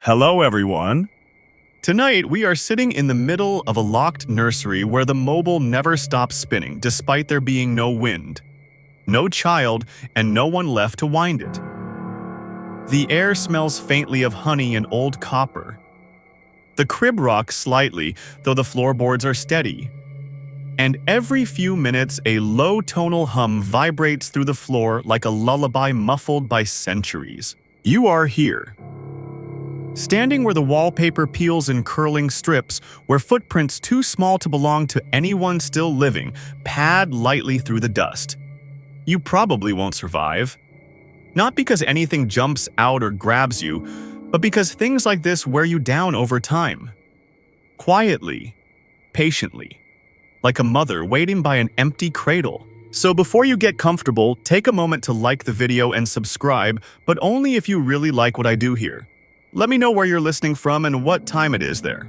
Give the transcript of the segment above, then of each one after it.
Hello, everyone. Tonight, we are sitting in the middle of a locked nursery where the mobile never stops spinning despite there being no wind, no child, and no one left to wind it. The air smells faintly of honey and old copper. The crib rocks slightly, though the floorboards are steady. And every few minutes, a low tonal hum vibrates through the floor like a lullaby muffled by centuries. You are here, standing where the wallpaper peels in curling strips, where footprints too small to belong to anyone still living pad lightly through the dust. You probably won't survive. Not because anything jumps out or grabs you, but because things like this wear you down over time. Quietly, patiently, like a mother waiting by an empty cradle. So before you get comfortable, take a moment to like the video and subscribe, but only if you really like what I do here. Let me know where you're listening from and what time it is there.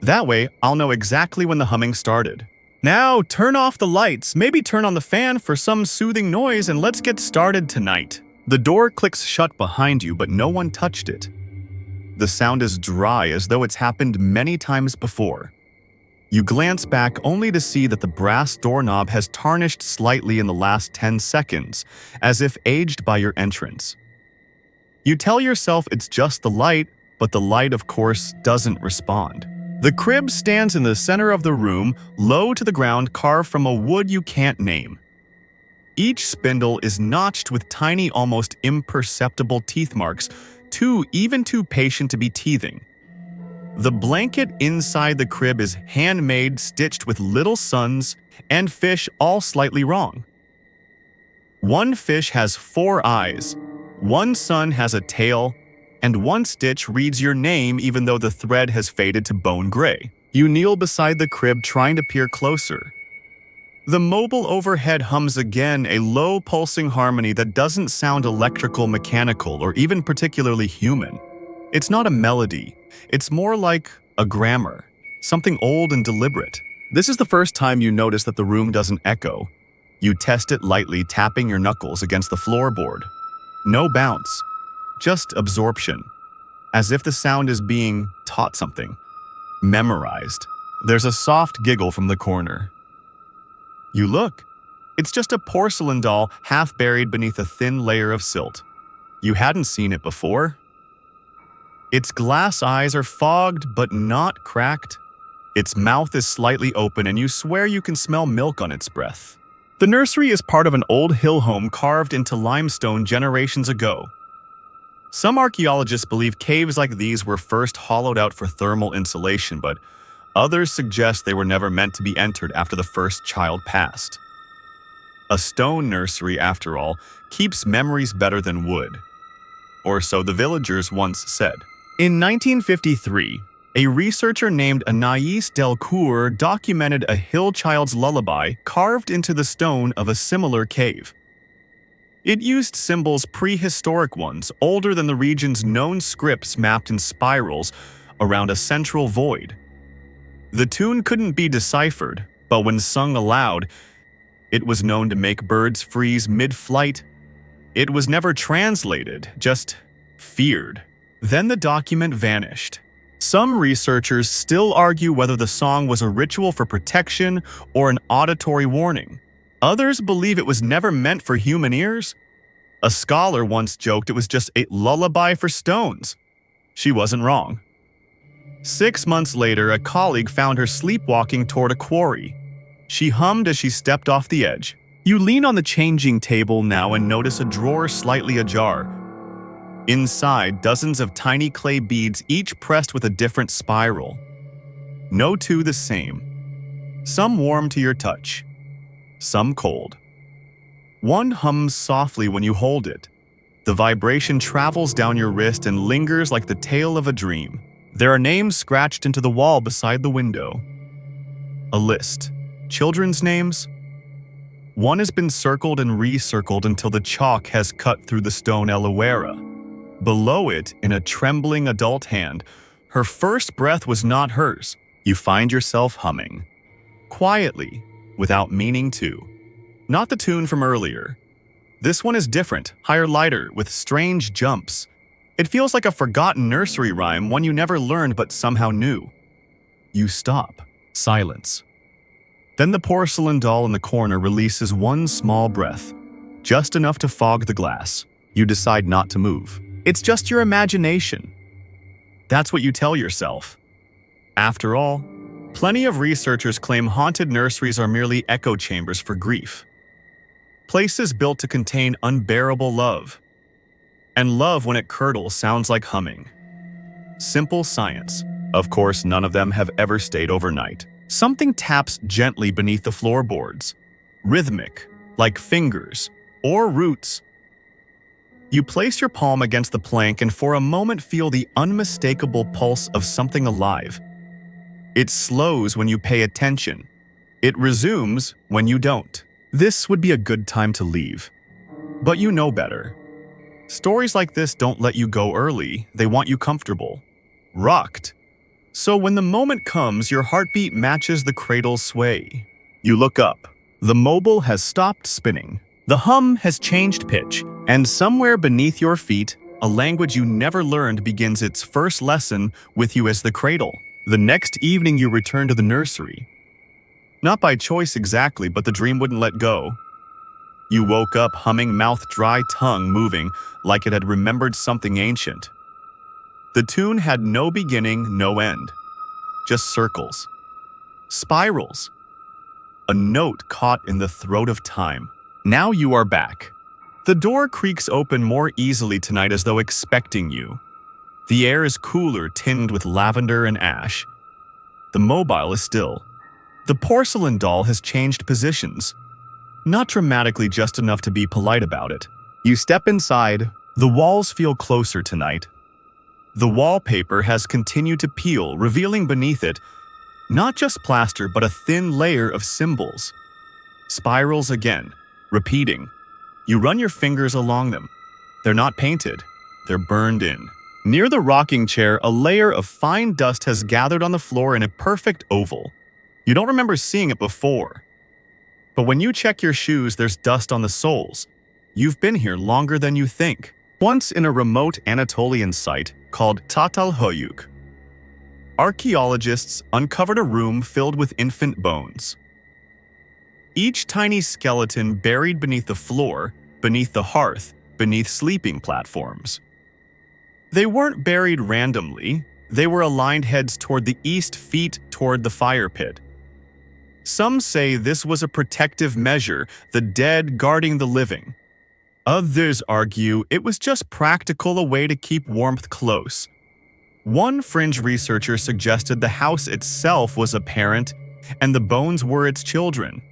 That way, I'll know exactly when the humming started. Now, turn off the lights, maybe turn on the fan for some soothing noise, and let's get started tonight. The door clicks shut behind you, but no one touched it. The sound is dry, as though it's happened many times before. You glance back only to see that the brass doorknob has tarnished slightly in the last 10 seconds, as if aged by your entrance. You tell yourself it's just the light, but the light, of course, doesn't respond. The crib stands in the center of the room, low to the ground, carved from a wood you can't name. Each spindle is notched with tiny, almost imperceptible teeth marks, too patient to be teething. The blanket inside the crib is handmade, stitched with little suns and fish, all slightly wrong. One fish has 4 eyes. One sun has a tail, and one stitch reads your name even though the thread has faded to bone gray. You kneel beside the crib trying to peer closer. The mobile overhead hums again, a low pulsing harmony that doesn't sound electrical, mechanical, or even particularly human. It's not a melody, it's more like a grammar, something old and deliberate. This is the first time you notice that the room doesn't echo. You test it lightly, tapping your knuckles against the floorboard. No bounce, just absorption, as if the sound is being taught something, memorized. There's a soft giggle from the corner. You look. It's just a porcelain doll half buried beneath a thin layer of silt. You hadn't seen it before. Its glass eyes are fogged but not cracked. Its mouth is slightly open and you swear you can smell milk on its breath. The nursery is part of an old hill home carved into limestone generations ago. Some archaeologists believe caves like these were first hollowed out for thermal insulation, but others suggest they were never meant to be entered after the first child passed. A stone nursery, after all, keeps memories better than wood. Or so the villagers once said. In 1953, a researcher named Anais Delcourt documented a hill child's lullaby carved into the stone of a similar cave. It used symbols, prehistoric ones, older than the region's known scripts, mapped in spirals around a central void. The tune couldn't be deciphered, but when sung aloud, it was known to make birds freeze mid-flight. It was never translated, just feared. Then the document vanished. Some researchers still argue whether the song was a ritual for protection or an auditory warning. Others believe it was never meant for human ears. A scholar once joked it was just a lullaby for stones. She wasn't wrong. 6 months later, a colleague found her sleepwalking toward a quarry. She hummed as she stepped off the edge. You lean on the changing table now and notice a drawer slightly ajar. Inside, dozens of tiny clay beads, each pressed with a different spiral. No two the same. Some warm to your touch, some cold. One hums softly when you hold it. The vibration travels down your wrist and lingers like the tale of a dream. There are names scratched into the wall beside the window. A list. Children's names. One has been circled and recircled until the chalk has cut through the stone Eloera. Below it, in a trembling adult hand, her first breath was not hers. You find yourself humming. Quietly, without meaning to. Not the tune from earlier. This one is different, higher, lighter, with strange jumps. It feels like a forgotten nursery rhyme, one you never learned but somehow knew. You stop. Silence. Then the porcelain doll in the corner releases one small breath, just enough to fog the glass. You decide not to move. It's just your imagination. That's what you tell yourself. After all, plenty of researchers claim haunted nurseries are merely echo chambers for grief. Places built to contain unbearable love. And love, when it curdles, sounds like humming. Simple science. Of course, none of them have ever stayed overnight. Something taps gently beneath the floorboards. Rhythmic, like fingers or roots. You place your palm against the plank and for a moment feel the unmistakable pulse of something alive. It slows when you pay attention. It resumes when you don't. This would be a good time to leave. But you know better. Stories like this don't let you go early, they want you comfortable, rocked. So when the moment comes, your heartbeat matches the cradle's sway. You look up. The mobile has stopped spinning. The hum has changed pitch, and somewhere beneath your feet, a language you never learned begins its first lesson with you as the cradle. The next evening you return to the nursery. Not by choice exactly, but the dream wouldn't let go. You woke up humming, mouth dry, tongue moving, like it had remembered something ancient. The tune had no beginning, no end. Just circles. Spirals. A note caught in the throat of time. Now you are back. The door creaks open more easily tonight as though expecting you. The air is cooler, tinged with lavender and ash. The mobile is still. The porcelain doll has changed positions. Not dramatically, just enough to be polite about it. You step inside. The walls feel closer tonight. The wallpaper has continued to peel, revealing beneath it not just plaster but a thin layer of symbols. Spirals again, repeating. You run your fingers along them. They're not painted, they're burned in. Near the rocking chair, a layer of fine dust has gathered on the floor in a perfect oval. You don't remember seeing it before. But when you check your shoes, there's dust on the soles. You've been here longer than you think. Once in a remote Anatolian site called Tatalhoyuk, archaeologists uncovered a room filled with infant bones. Each tiny skeleton buried beneath the floor, beneath the hearth, beneath sleeping platforms. They weren't buried randomly. They were aligned, heads toward the east, feet toward the fire pit. Some say this was a protective measure, the dead guarding the living. Others argue it was just practical, a way to keep warmth close. One fringe researcher suggested the house itself was a parent and the bones were its children.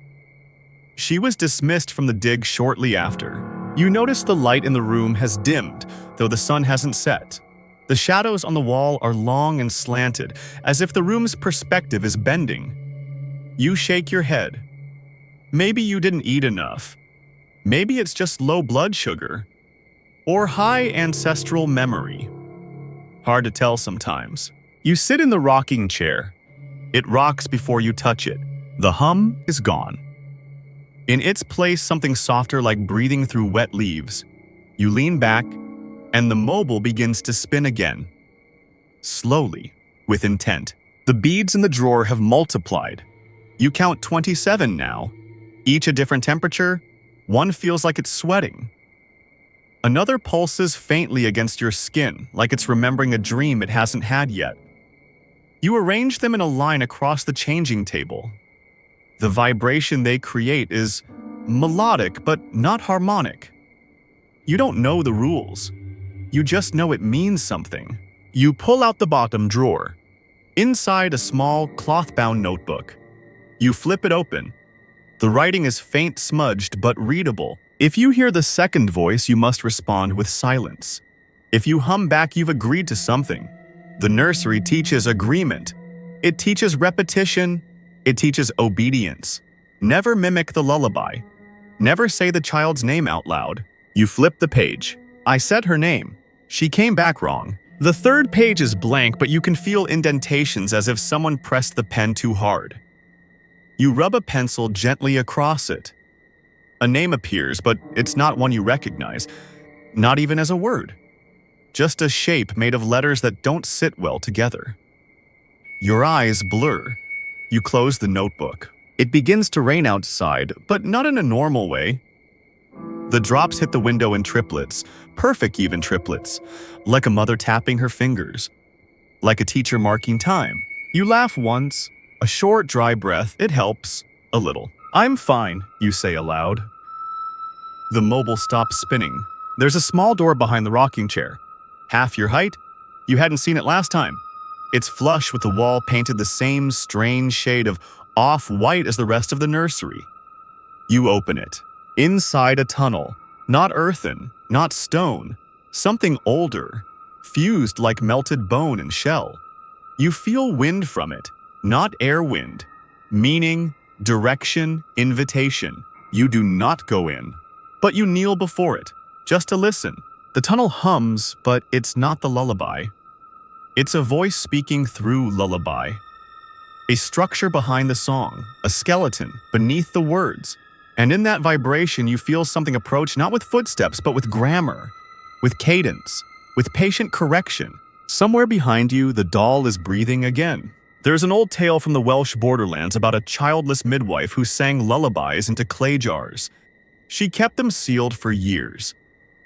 She was dismissed from the dig shortly after. You notice the light in the room has dimmed, though the sun hasn't set. The shadows on the wall are long and slanted, as if the room's perspective is bending. You shake your head. Maybe you didn't eat enough. Maybe it's just low blood sugar. Or high ancestral memory. Hard to tell sometimes. You sit in the rocking chair. It rocks before you touch it. The hum is gone. In its place, something softer, like breathing through wet leaves. You lean back, and the mobile begins to spin again. Slowly, with intent. The beads in the drawer have multiplied. You count 27 now. Each a different temperature. One feels like it's sweating. Another pulses faintly against your skin, like it's remembering a dream it hasn't had yet. You arrange them in a line across the changing table. The vibration they create is melodic but not harmonic. You don't know the rules. You just know it means something. You pull out the bottom drawer. Inside, a small, cloth-bound notebook. You flip it open. The writing is faint, smudged, but readable. If you hear the second voice, you must respond with silence. If you hum back, you've agreed to something. The nursery teaches agreement. It teaches repetition. It teaches obedience. Never mimic the lullaby. Never say the child's name out loud. You flip the page. I said her name. She came back wrong. The third page is blank, but you can feel indentations as if someone pressed the pen too hard. You rub a pencil gently across it. A name appears, but it's not one you recognize, not even as a word. just a shape made of letters that don't sit well together. Your eyes blur. You close the notebook. It begins to rain outside, but not in a normal way. The drops hit the window in triplets, perfect even triplets, like a mother tapping her fingers, like a teacher marking time. You laugh once, a short, dry breath, it helps, a little. "I'm fine," you say aloud. The mobile stops spinning. There's a small door behind the rocking chair. Half your height? You hadn't seen it last time. It's flush with the wall painted the same strange shade of off-white as the rest of the nursery. You open it. Inside a tunnel. Not earthen, not stone. Something older, fused like melted bone and shell. You feel wind from it, not air wind. Meaning, direction, invitation. You do not go in. But you kneel before it, just to listen. The tunnel hums, but it's not the lullaby. It's a voice speaking through lullaby. A structure behind the song, a skeleton beneath the words. And in that vibration, you feel something approach not with footsteps, but with grammar, with cadence, with patient correction. Somewhere behind you, the doll is breathing again. There's an old tale from the Welsh borderlands about a childless midwife who sang lullabies into clay jars. She kept them sealed for years.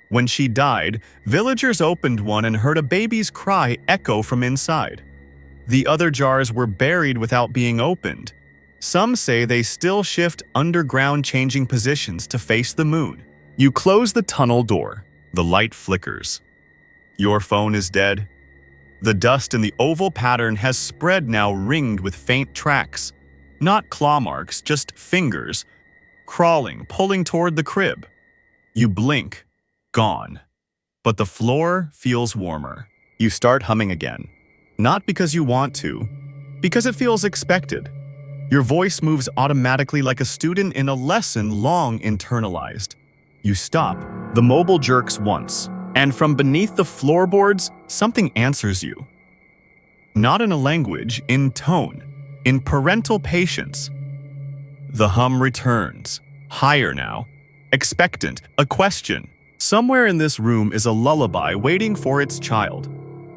When she died, villagers opened one and heard a baby's cry echo from inside. The other jars were buried without being opened. Some say they still shift underground, changing positions to face the moon. You close the tunnel door. The light flickers. Your phone is dead. The dust in the oval pattern has spread now, ringed with faint tracks. Not claw marks, just fingers. Crawling, pulling toward the crib. You blink. Gone. But the floor feels warmer. You start humming again. Not because you want to, because it feels expected. Your voice moves automatically like a student in a lesson long internalized. You stop. The mobile jerks once, and from beneath the floorboards, something answers you. Not in a language, in tone, in parental patience. The hum returns, higher now, expectant, a question. Somewhere in this room is a lullaby waiting for its child.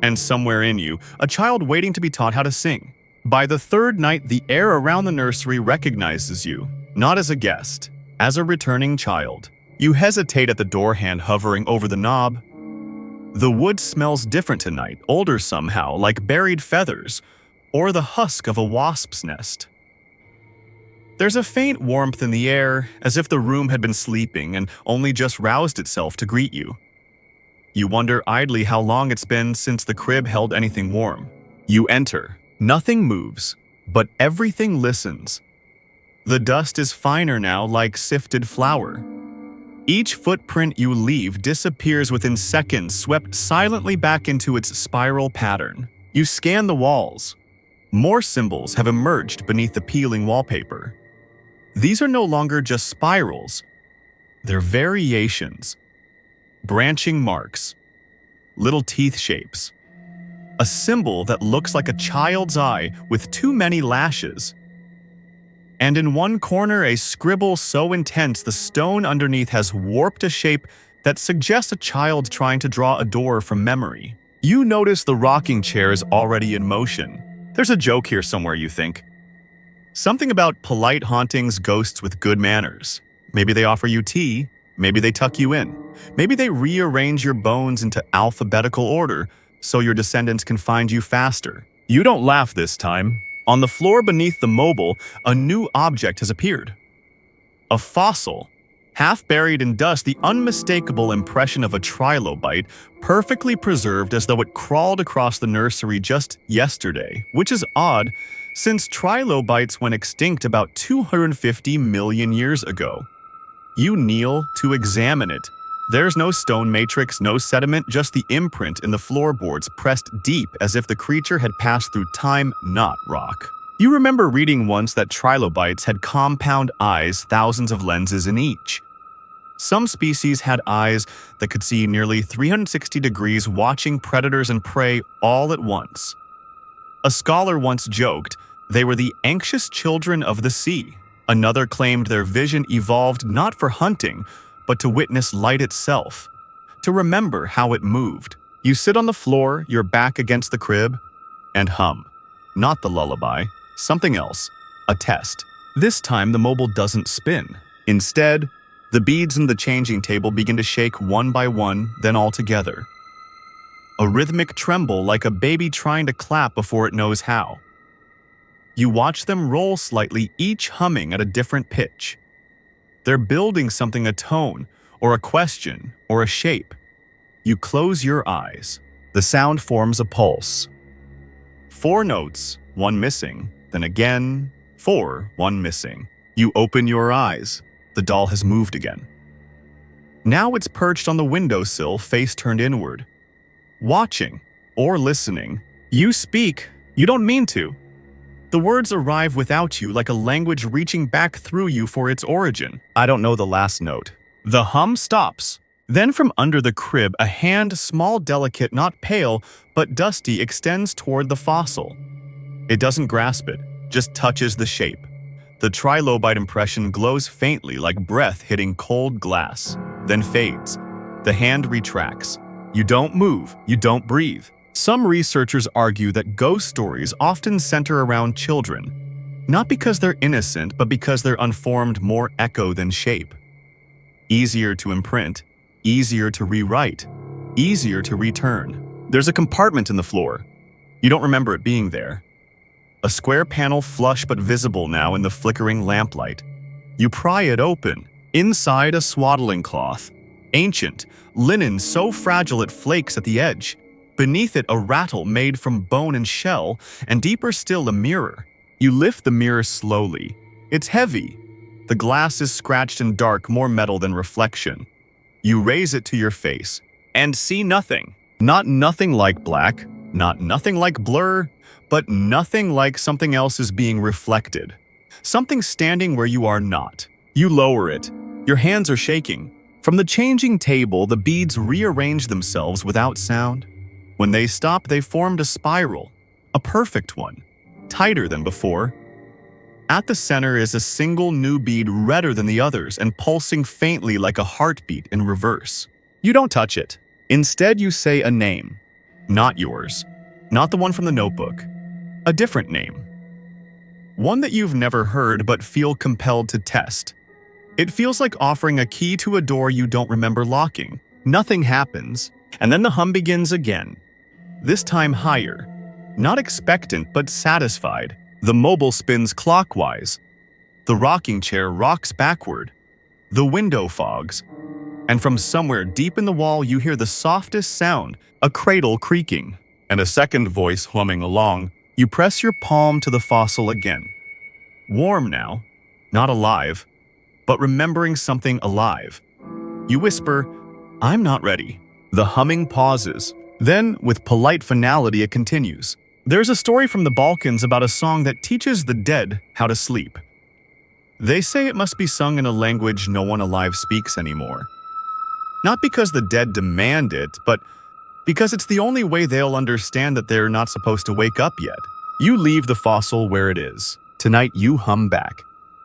And somewhere in you, a child waiting to be taught how to sing. By the third night, the air around the nursery recognizes you, not as a guest, as a returning child. You hesitate at the door hand hovering over the knob. The wood smells different tonight, older somehow, like buried feathers, or the husk of a wasp's nest. There's a faint warmth in the air, as if the room had been sleeping and only just roused itself to greet you. You wonder idly how long it's been since the crib held anything warm. You enter. Nothing moves, but everything listens. The dust is finer now, like sifted flour. Each footprint you leave disappears within seconds, swept silently back into its spiral pattern. You scan the walls. More symbols have emerged beneath the peeling wallpaper. These are no longer just spirals. They're variations. Branching marks. Little teeth shapes. A symbol that looks like a child's eye with too many lashes. And in one corner, a scribble so intense the stone underneath has warped a shape that suggests a child trying to draw a door from memory. You notice the rocking chair is already in motion. There's a joke here somewhere, you think. Something about polite hauntings, ghosts with good manners. Maybe they offer you tea, maybe they tuck you in. Maybe they rearrange your bones into alphabetical order so your descendants can find you faster. You don't laugh this time. On the floor beneath the mobile, a new object has appeared. A fossil. Half buried in dust, the unmistakable impression of a trilobite, perfectly preserved as though it crawled across the nursery just yesterday, which is odd, since trilobites went extinct about 250 million years ago. You kneel to examine it. There's no stone matrix, no sediment, just the imprint in the floorboards pressed deep as if the creature had passed through time, not rock. You remember reading once that trilobites had compound eyes, thousands of lenses in each. Some species had eyes that could see nearly 360 degrees, watching predators and prey all at once. A scholar once joked they were the anxious children of the sea. Another claimed their vision evolved not for hunting, but to witness light itself, to remember how it moved. You sit on the floor, your back against the crib, and hum. Not the lullaby, something else. A test. This time the mobile doesn't spin. Instead, the beads in the changing table begin to shake one by one, then all together. A rhythmic tremble like a baby trying to clap before it knows how. You watch them roll slightly, each humming at a different pitch. They're building something, a tone, or a question, or a shape. You close your eyes. The sound forms a pulse. 4 notes, 1 missing, then again, 4, 1 missing. You open your eyes. The doll has moved again. Now it's perched on the windowsill, face turned inward. Watching, or listening. You speak, you don't mean to. The words arrive without you, like a language reaching back through you for its origin. I don't know the last note. The hum stops. Then from under the crib, a hand, small, delicate, not pale, but dusty, extends toward the fossil. It doesn't grasp it, just touches the shape. The trilobite impression glows faintly like breath hitting cold glass, then fades. The hand retracts. You don't move, you don't breathe. Some researchers argue that ghost stories often center around children, not because they're innocent, but because they're unformed, more echo than shape. Easier to imprint, easier to rewrite, easier to return. There's a compartment in the floor. You don't remember it being there. A square panel, flush but visible now in the flickering lamplight. You pry it open. Inside, a swaddling cloth. Ancient, linen so fragile it flakes at the edge. Beneath it, a rattle made from bone and shell, and deeper still, a mirror. You lift the mirror slowly. It's heavy. The glass is scratched and dark, more metal than reflection. You raise it to your face and see nothing. Not nothing like black, not nothing like blur, but nothing like something else is being reflected. Something standing where you are not. You lower it. Your hands are shaking. From the changing table, the beads rearrange themselves without sound. When they stop, they formed a spiral, a perfect one, tighter than before. At the center is a single new bead, redder than the others and pulsing faintly like a heartbeat in reverse. You don't touch it. Instead, you say a name. Not yours. Not the one from the notebook. A different name. One that you've never heard but feel compelled to test. It feels like offering a key to a door you don't remember locking. Nothing happens, and then the hum begins again. This time higher. Not expectant, but satisfied. The mobile spins clockwise. The rocking chair rocks backward. The window fogs. And from somewhere deep in the wall, you hear the softest sound, a cradle creaking, and a second voice humming along. You press your palm to the fossil again. Warm now, not alive, but remembering something alive. You whisper, "I'm not ready." The humming pauses. Then, with polite finality, it continues. There's a story from the Balkans about a song that teaches the dead how to sleep. They say it must be sung in a language no one alive speaks anymore. Not because the dead demand it, but because it's the only way they'll understand that they're not supposed to wake up yet. You leave the fossil where it is. Tonight you hum back.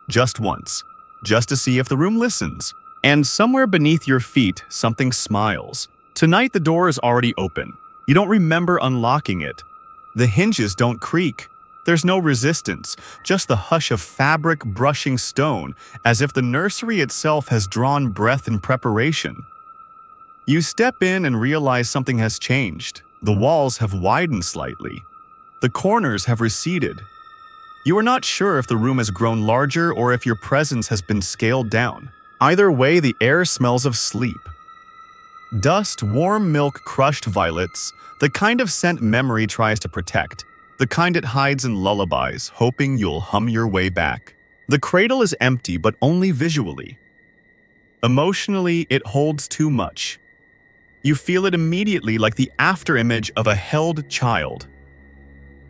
Just once. Just to see if the room listens. And somewhere beneath your feet, something smiles. Tonight the door is already open. You don't remember unlocking it. The hinges don't creak. There's no resistance, just the hush of fabric brushing stone, as if the nursery itself has drawn breath in preparation. You step in and realize something has changed. The walls have widened slightly. The corners have receded. You are not sure if the room has grown larger or if your presence has been scaled down. Either way, the air smells of sleep. Dust, warm milk, crushed violets, the kind of scent memory tries to protect, the kind it hides in lullabies, hoping you'll hum your way back. The cradle is empty, but only visually. Emotionally, it holds too much. You feel it immediately, like the afterimage of a held child.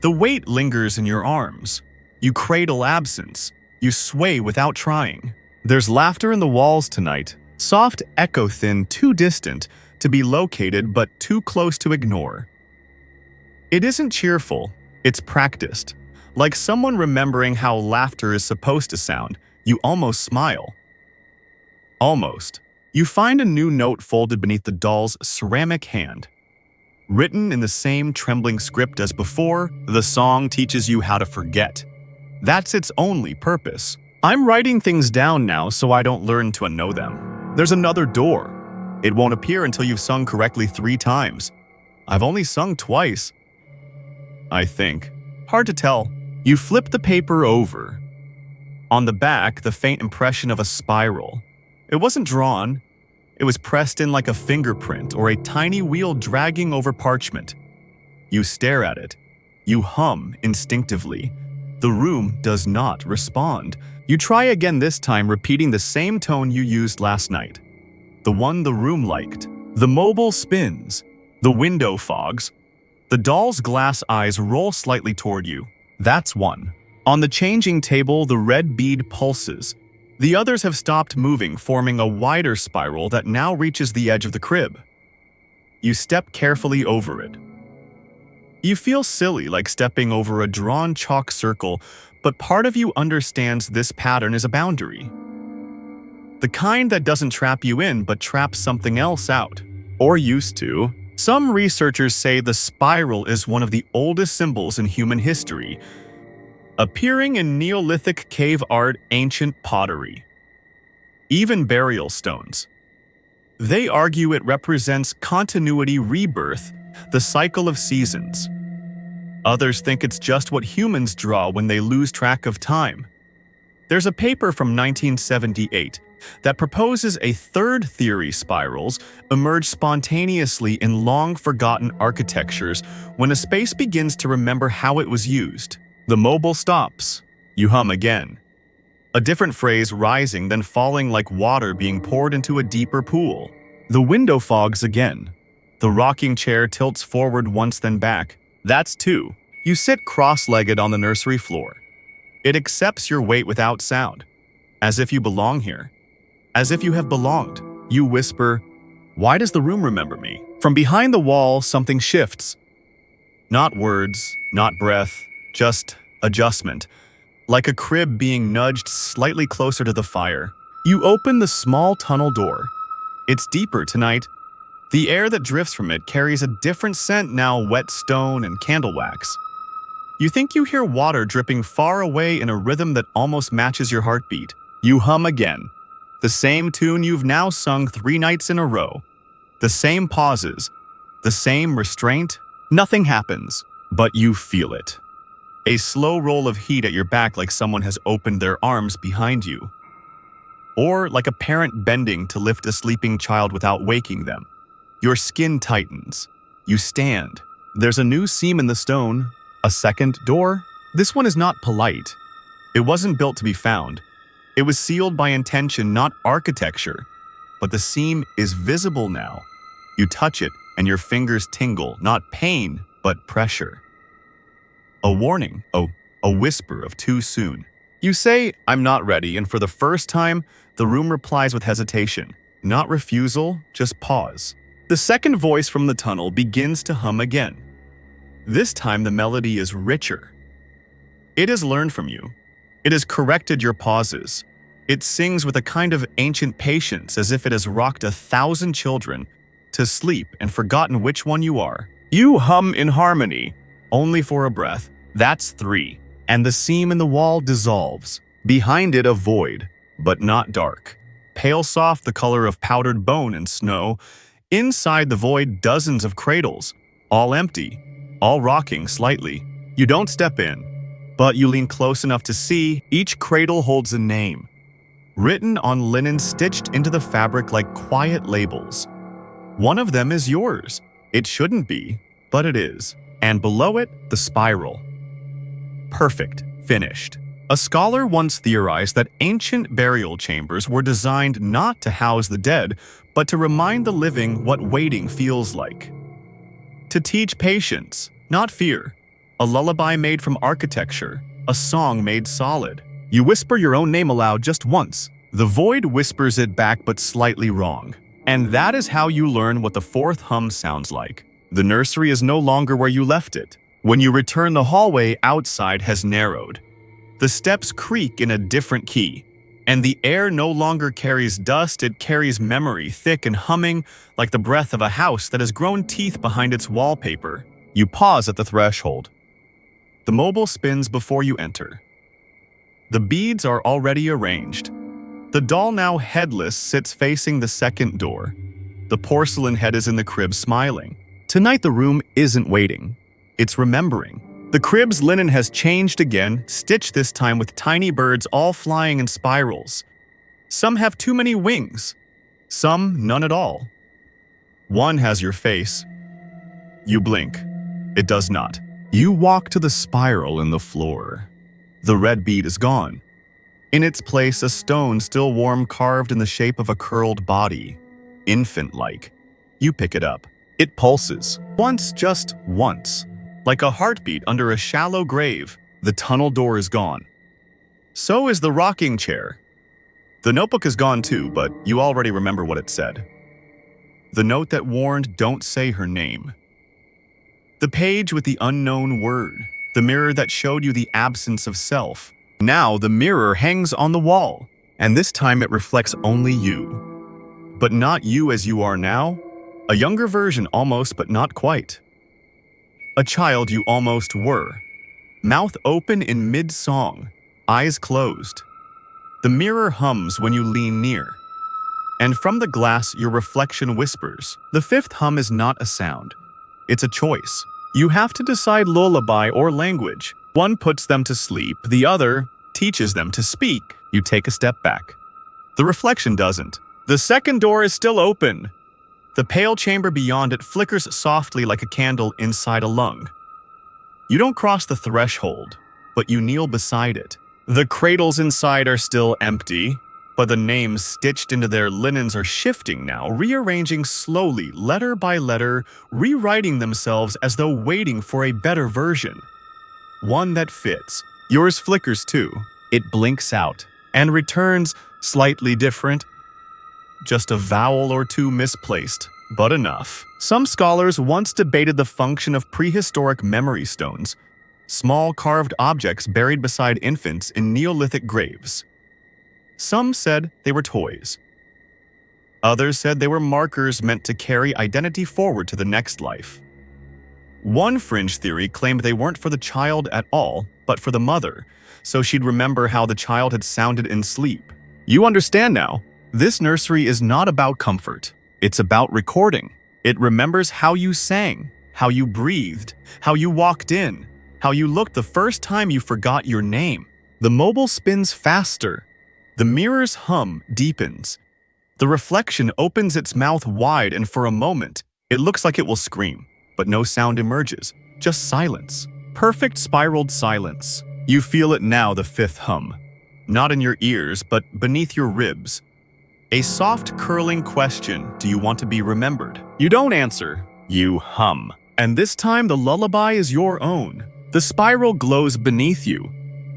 The weight lingers in your arms. You cradle absence. You sway without trying. There's laughter in the walls tonight. Soft echo, thin, too distant to be located but too close to ignore. It isn't cheerful, it's practiced. Like someone remembering how laughter is supposed to sound, you almost smile. Almost. You find a new note folded beneath the doll's ceramic hand. Written in the same trembling script as before, the song teaches you how to forget. That's its only purpose. I'm writing things down now so I don't learn to unknow them. There's another door. It won't appear until you've sung correctly 3 times. I've only sung twice, I think. Hard to tell. You flip the paper over. On the back, the faint impression of a spiral. It wasn't drawn. It was pressed in like a fingerprint or a tiny wheel dragging over parchment. You stare at it. You hum instinctively. The room does not respond. You try again, this time repeating the same tone you used last night. The one the room liked. The mobile spins. The window fogs. The doll's glass eyes roll slightly toward you. That's one. On the changing table, the red bead pulses. The others have stopped moving, forming a wider spiral that now reaches the edge of the crib. You step carefully over it. You feel silly, like stepping over a drawn chalk circle, but part of you understands this pattern is a boundary. The kind that doesn't trap you in, but traps something else out. Or used to. Some researchers say the spiral is one of the oldest symbols in human history, appearing in Neolithic cave art, ancient pottery, even burial stones. They argue it represents continuity, rebirth, the cycle of seasons. Others think it's just what humans draw when they lose track of time. There's a paper from 1978 that proposes a third theory: spirals emerge spontaneously in long-forgotten architectures when a space begins to remember how it was used. The mobile stops. You hum again. A different phrase, rising then falling like water being poured into a deeper pool. The window fogs again. The rocking chair tilts forward once then back. That's 2. You sit cross-legged on the nursery floor. It accepts your weight without sound, as if you belong here, as if you have belonged. You whisper, "Why does the room remember me?" From behind the wall, something shifts. Not words, not breath, just adjustment, like a crib being nudged slightly closer to the fire. You open the small tunnel door. It's deeper tonight. The air that drifts from it carries a different scent now, wet stone and candle wax. You think you hear water dripping far away in a rhythm that almost matches your heartbeat. You hum again. The same tune you've now sung 3 nights in a row. The same pauses. The same restraint. Nothing happens, but you feel it. A slow roll of heat at your back, like someone has opened their arms behind you. Or like a parent bending to lift a sleeping child without waking them. Your skin tightens. You stand. There's a new seam in the stone. A second door. This one is not polite. It wasn't built to be found. It was sealed by intention, not architecture. But the seam is visible now. You touch it and your fingers tingle, not pain, but pressure. A warning, a whisper of too soon. You say, "I'm not ready," and for the first time, the room replies with hesitation. Not refusal, just pause. The second voice from the tunnel begins to hum again. This time the melody is richer. It has learned from you. It has corrected your pauses. It sings with a kind of ancient patience, as if it has rocked 1,000 children to sleep and forgotten which one you are. You hum in harmony, only for a breath. That's 3. And the seam in the wall dissolves. Behind it, a void, but not dark. Pale soft, the color of powdered bone and snow. Inside the void, dozens of cradles, all empty, all rocking slightly. You don't step in, but you lean close enough to see each cradle holds a name, written on linen stitched into the fabric like quiet labels. One of them is yours. It shouldn't be, but it is. And below it, the spiral. Perfect. Finished. A scholar once theorized that ancient burial chambers were designed not to house the dead, but to remind the living what waiting feels like. To teach patience, not fear. A lullaby made from architecture, a song made solid. You whisper your own name aloud just once. The void whispers it back, but slightly wrong. And that is how you learn what the 4th hum sounds like. The nursery is no longer where you left it. When you return, the hallway outside has narrowed. The steps creak in a different key. And the air no longer carries dust, it carries memory, thick and humming, like the breath of a house that has grown teeth behind its wallpaper. You pause at the threshold. The mobile spins before you enter. The beads are already arranged. The doll, now headless, sits facing the second door. The porcelain head is in the crib, smiling. Tonight the room isn't waiting. It's remembering. The crib's linen has changed again, stitched this time with tiny birds all flying in spirals. Some have too many wings. Some none at all. One has your face. You blink. It does not. You walk to the spiral in the floor. The red bead is gone. In its place, a stone still warm carved in the shape of a curled body. Infant-like. You pick it up. It pulses. Once, just once. Like a heartbeat under a shallow grave. The tunnel door is gone. So is the rocking chair. The notebook is gone too, but you already remember what it said. The note that warned, don't say her name. The page with the unknown word. The mirror that showed you the absence of self. Now the mirror hangs on the wall, and this time it reflects only you. But not you as you are now. A younger version almost, but not quite. A child you almost were. Mouth open in mid-song, eyes closed. The mirror hums when you lean near. And from the glass your reflection whispers. The fifth hum is not a sound. It's a choice. You have to decide lullaby or language. One puts them to sleep, the other teaches them to speak. You take a step back. The reflection doesn't. The second door is still open. The pale chamber beyond it flickers softly like a candle inside a lung. You don't cross the threshold, but you kneel beside it. The cradles inside are still empty, but the names stitched into their linens are shifting now, rearranging slowly, letter by letter, rewriting themselves as though waiting for a better version. One that fits. Yours flickers too. It blinks out and returns slightly different. Just a vowel or two misplaced, but enough. Some scholars once debated the function of prehistoric memory stones, small carved objects buried beside infants in Neolithic graves. Some said they were toys. Others said they were markers meant to carry identity forward to the next life. One fringe theory claimed they weren't for the child at all, but for the mother, so she'd remember how the child had sounded in sleep. You understand now. This nursery is not about comfort. It's about recording. It remembers how you sang, how you breathed, how you walked in, how you looked the first time you forgot your name. The mobile spins faster. The mirror's hum deepens. The reflection opens its mouth wide, and for a moment, it looks like it will scream, but no sound emerges, just silence. Perfect spiraled silence. You feel it now, the fifth hum. Not in your ears, but beneath your ribs. A soft, curling question, do you want to be remembered? You don't answer, you hum. And this time the lullaby is your own. The spiral glows beneath you.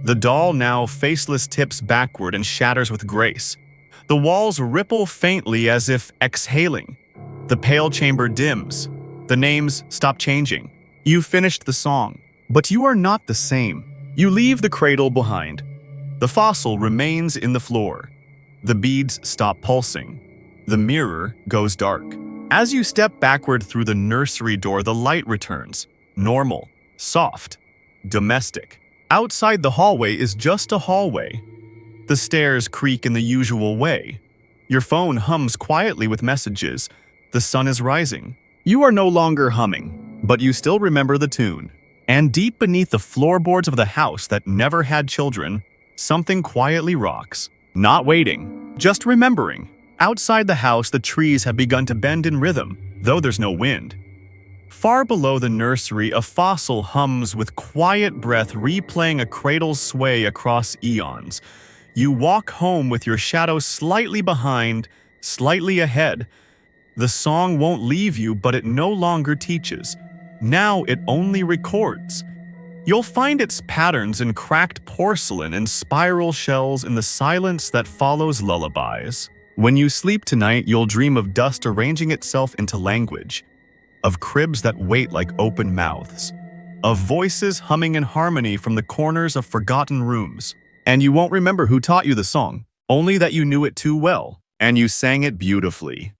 The doll, now faceless, tips backward and shatters with grace. The walls ripple faintly as if exhaling. The pale chamber dims. The names stop changing. You finished the song, but you are not the same. You leave the cradle behind. The fossil remains in the floor. The beads stop pulsing. The mirror goes dark. As you step backward through the nursery door, the light returns. Normal, soft, domestic. Outside the hallway is just a hallway. The stairs creak in the usual way. Your phone hums quietly with messages. The sun is rising. You are no longer humming, but you still remember the tune. And deep beneath the floorboards of the house that never had children, something quietly rocks. Not waiting, just remembering. Outside the house, the trees have begun to bend in rhythm, though there's no wind. Far below the nursery, a fossil hums with quiet breath, replaying a cradle's sway across eons. You walk home with your shadow slightly behind, slightly ahead. The song won't leave you, but it no longer teaches. Now it only records. You'll find its patterns in cracked porcelain and spiral shells in the silence that follows lullabies. When you sleep tonight, you'll dream of dust arranging itself into language, of cribs that wait like open mouths, of voices humming in harmony from the corners of forgotten rooms. And you won't remember who taught you the song, only that you knew it too well, and you sang it beautifully.